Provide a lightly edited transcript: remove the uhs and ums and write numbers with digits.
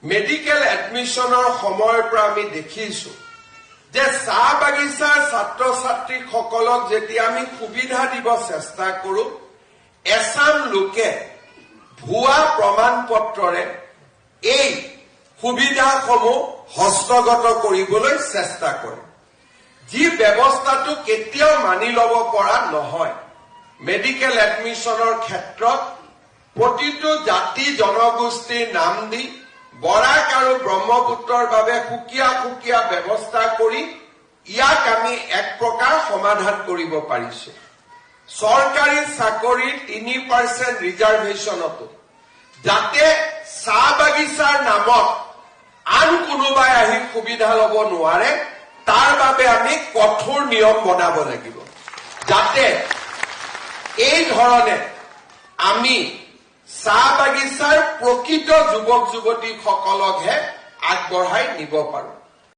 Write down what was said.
medical এডমিশনৰ সময়ৰ পৰা আমি দেখিছো যে চাহ বাগিচাৰ ছাত্ৰ ছাত্ৰীসকলক যেতিয়া আমি সুবিধা দিব চেষ্টা কৰো এছাম লোকে ভুৱা প্ৰমাণ পত্ৰৰে এই সুবিধাসমূহ হস্তগত কৰিবলৈ চেষ্টা কৰে যি ব্যৱস্থাটো কেতিয়াও মানি ল'ব পৰা নহয় মেডিকেল এডমিশনৰ ক্ষেত্ৰত প্ৰতিটো জাতি জনগোষ্ঠীৰ নাম দি বৰাক আৰু ব্ৰহ্মপুত্ৰৰ বাবে সুকীয়া ব্যৱস্থা কৰি ইয়াক আমি এক প্ৰকাৰ সমাধান কৰিব পাৰিছো চৰকাৰী চাকৰিৰ 3% ৰিজাৰ্ভেশ্যনতো যাতে চাহ বাগিচাৰ নামত আন কোনোবাই আহি সুবিধা ল'ব নোৱাৰে তাৰ বাবে আমি কঠোৰ নিয়ম বনাব লাগিব যাতে এই ধৰণে আমি চাহ বাগিচাৰ প্ৰকৃত যুৱক যুৱতীসকলকহে আগবঢ়াই নিব পাৰো